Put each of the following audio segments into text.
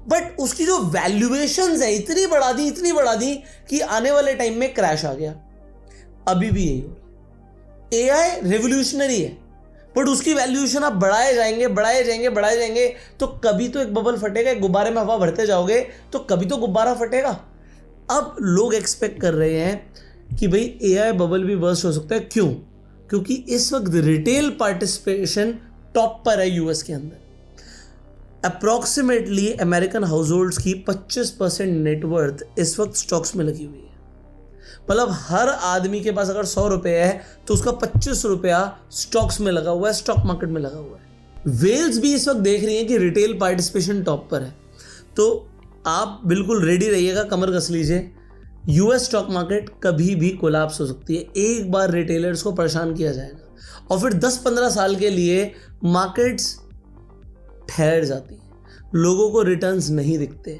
But उसकी जो valuations है इतनी बढ़ा दी कि आने वाले टाइम में क्रैश आ गया। अभी भी यही हो रहा। एआई रेवोल्यूशनरी है, बट उसकी वैल्यूएशन आप बढ़ाए जाएंगे तो कभी तो एक बबल फटेगा। एक गुब्बारे में हवा भरते जाओगे तो कभी तो गुब्बारा फटेगा। अब लोग एक्सपेक्ट कर रहे हैं कि भाई एआई बबल भी बर्स्ट हो सकता है। क्यों? क्योंकि इस वक्त रिटेल पार्टिसिपेशन टॉप पर है यूएस के अंदर। अप्रॉक्सीमेटली अमेरिकन हाउस होल्ड्स की 25% नेटवर्थ इस वक्त स्टॉक्स में लगी हुई है। मतलब हर आदमी के पास अगर 100 रुपए है तो उसका 25 रुपया स्टॉक्स में लगा हुआ है, स्टॉक मार्केट में लगा हुआ है। वेल्स भी इस वक्त देख रही है कि रिटेल पार्टिसिपेशन टॉप पर है, तो आप बिल्कुल रेडी रहिएगा, कमर कस लीजिए। यूएस स्टॉक मार्केट कभी भी कोलैप्स हो सकती है। एक बार रिटेलर्स को परेशान किया जाएगा और फिर 10-15 साल के लिए मार्केट्स ठहर जाती है, लोगों को रिटर्न्स नहीं दिखते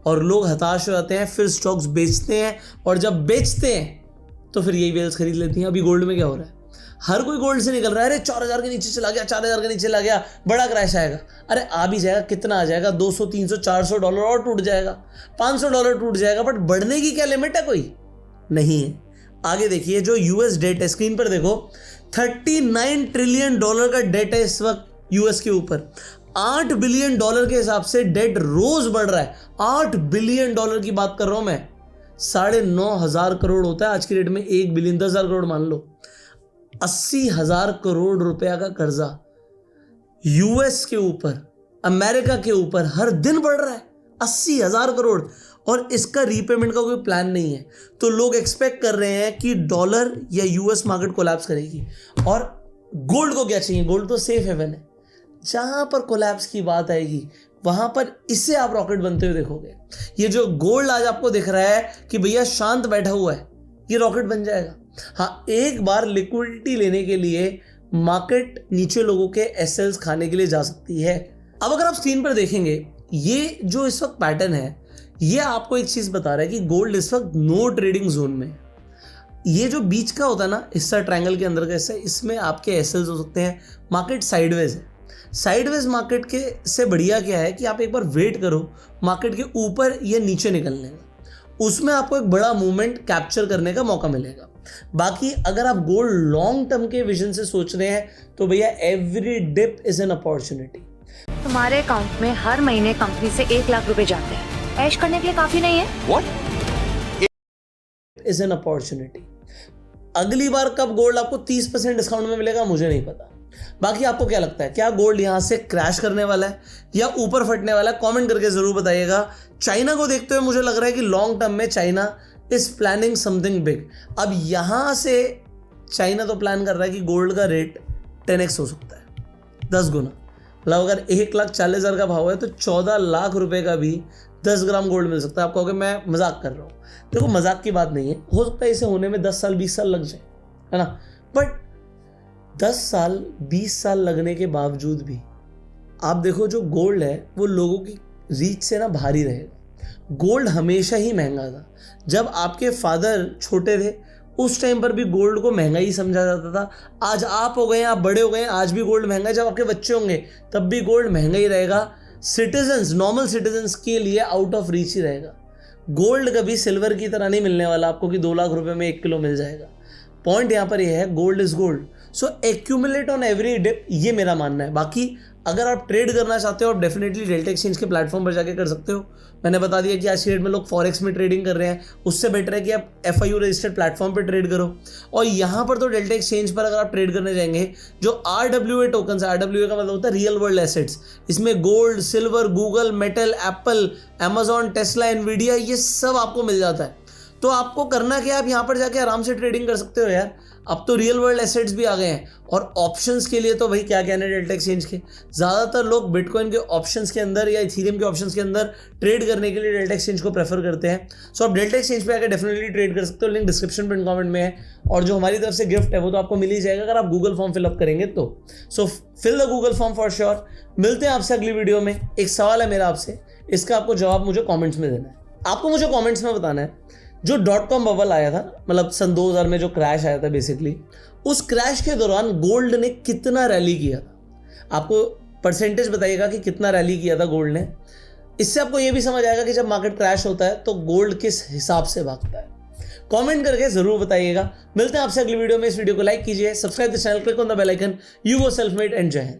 और लोग हताश हो जाते हैं, फिर स्टॉक्स बेचते हैं और जब बेचते हैं तो फिर यही वेल्स खरीद लेती हैं। अभी गोल्ड में क्या हो रहा है? हर कोई गोल्ड से निकल रहा है। अरे 4000 के नीचे चला गया, 4000 के नीचे चला गया, बड़ा क्रैश आएगा। अरे आ भी जाएगा, कितना आ जाएगा? 200, 300, 400 डॉलर और टूट जाएगा, 500 डॉलर टूट जाएगा, बट बढ़ने की क्या लिमिट है? कोई नहीं है। आगे देखिए, जो यूएस डेट है, स्क्रीन पर देखो, $39 ट्रिलियन का डेट है इस वक्त यूएस के ऊपर। $8 बिलियन के हिसाब से डेट रोज बढ़ रहा है। $8 बिलियन की बात कर रहा हूं मैं। 9,500 करोड़ होता है आज की डेट में 1 बिलियन, 10,000 करोड़ मान लो। 80,000 करोड़ रुपया का कर्जा यूएस के ऊपर, अमेरिका के ऊपर हर दिन बढ़ रहा है। 80,000 करोड़, और इसका रीपेमेंट का कोई प्लान नहीं है। तो लोग एक्सपेक्ट कर रहे हैं कि डॉलर या यूएस मार्केट कोलैप्स करेगी। और गोल्ड को क्या चाहिए? गोल्ड तो सेफ हेवन है। जहां पर कोलैप्स की बात आएगी वहां पर इससे आप रॉकेट बनते हुए देखोगे। ये जो गोल्ड आज आपको दिख रहा है कि भैया शांत बैठा हुआ है, ये रॉकेट बन जाएगा। हाँ, एक बार लिक्विडिटी लेने के लिए मार्केट नीचे लोगों के एसएल्स खाने के लिए जा सकती है। अब अगर आप स्क्रीन पर देखेंगे, ये जो इस वक्त पैटर्न है, ये आपको एक चीज बता रहा है कि गोल्ड इस वक्त नो ट्रेडिंग जोन में। ये जो बीच का होता है ना हिस्सा, ट्रायंगल के अंदर का हिस्सा, इसमें आपके एसएल्स हो सकते हैं। मार्केट साइडवेज है। साइडवेज मार्केट के से बढ़िया क्या है कि आप एक बार वेट करो मार्केट के ऊपर या नीचे निकलने का, उसमें आपको एक बड़ा मूवमेंट कैप्चर करने का मौका मिलेगा। बाकी अगर आप गोल्ड लॉन्ग टर्म के विजन से सोच रहे हैं तो भैया every dip is an opportunity. तुम्हारे अकाउंट में हर महीने कंपनी से 1 लाख रुपए जाते हैं, ऐश करने के लिए काफी नहीं है? What? Is an opportunity. अगली बार कब गोल्ड आपको 30% डिस्काउंट में मिलेगा मुझे नहीं पता। बाकी आपको क्या लगता है, क्या गोल्ड यहां से क्रैश करने वाला है या ऊपर फटने वाला है? कमेंट करके जरूर बताइएगा। चाइना को देखते हुए मुझे लग रहा है कि लॉन्ग टर्म में China is planning something big. अब यहां से चाइना तो प्लान कर रहा है कि गोल्ड का रेट 10x हो सकता है, 10 गुना। मतलब अगर 1,40,000 का भाव है तो 14 लाख रुपए का भी 10 ग्राम गोल्ड मिल सकता है। आप कहोगे मैं मजाक कर रहा हूँ, देखो मजाक की बात नहीं है। हो सकता है इसे होने में 10 साल 20 साल लग जाए, है ना, बट 10 साल 20 साल लगने के बावजूद भी आप देखो जो गोल्ड है वो लोगों की रीच से ना भारी रहेगा। गोल्ड हमेशा ही महंगा था। जब आपके फादर छोटे थे उस टाइम पर भी गोल्ड को महंगा ही समझा जाता था। आज आप हो गए, आप बड़े हो गए, आज भी गोल्ड महंगा है। जब आपके बच्चे होंगे तब भी गोल्ड महंगा ही रहेगा। सिटीजन्स, नॉर्मल सिटीजन्स के लिए आउट ऑफ रीच ही रहेगा। गोल्ड कभी सिल्वर की तरह नहीं मिलने वाला आपको कि 2 लाख रुपए में 1 किलो मिल जाएगा। पॉइंट यहाँ पर यह है, gold is gold, so accumulate on every dip, ये मेरा मानना है। बाकी अगर आप ट्रेड करना चाहते हो आप डेफिनेटली डेल्टा एक्सचेंज के प्लेटफॉर्म पर जाके कर सकते हो। मैंने बता दिया कि आज की डेट में लोग फॉरेक्स में ट्रेडिंग कर रहे हैं, उससे बेटर है कि आप FIU रजिस्टर्ड प्लेटफॉर्म पर ट्रेड करो। और यहाँ पर तो डेल्टा एक्सचेंज पर अगर आप ट्रेड करने जाएंगे, जो RWA टोकन है, RWA का मतलब होता है रियल वर्ल्ड एसेट्स, इसमें gold, silver, Google, metal, Apple, Amazon, Tesla, Nvidia, ये सब आपको मिल जाता है। तो आपको करना क्या, आप यहाँ पर जाके आराम से ट्रेडिंग कर सकते हो यार। अब तो रियल वर्ल्ड एसेट्स भी आ गए हैं। और ऑप्शंस के लिए तो भाई क्या कहने डेल्टा एक्सचेंज के, ज़्यादातर लोग बिटकॉइन के ऑप्शंस के अंदर या इथेरियम के ऑप्शंस के अंदर ट्रेड करने के लिए डेल्टा एक्सचेंज को प्रेफर करते हैं। सो आप डेल्टा एक्सचेंज पे आकर डेफिनेटली ट्रेड कर सकते हो। लिंक डिस्क्रिप्शन पिन कमेंट में है, और जो हमारी तरफ से गिफ्ट है वो तो आपको मिल ही जाएगा अगर आप गूगल फॉर्म फिलअप करेंगे तो। So fill the Google form for sure. मिलते हैं आपसे अगली वीडियो में। एक सवाल है मेरा आपसे, इसका आपको जवाब मुझे कॉमेंट्स में देना है। आपको मुझे कॉमेंट्स में बताना है, जो .com बबल आया था, मतलब सन 2000 में जो क्रैश आया था बेसिकली, उस क्रैश के दौरान गोल्ड ने कितना रैली किया था। आपको परसेंटेज बताइएगा कि कितना रैली किया था गोल्ड ने। इससे आपको यह भी समझ आएगा कि जब मार्केट क्रैश होता है तो गोल्ड किस हिसाब से भागता है। कमेंट करके जरूर बताइएगा। मिलते हैं आपसे अगली वीडियो में। इस वीडियो को लाइक कीजिए, subscribe the channel, click on the bell icon. You go self made and जय हिंद।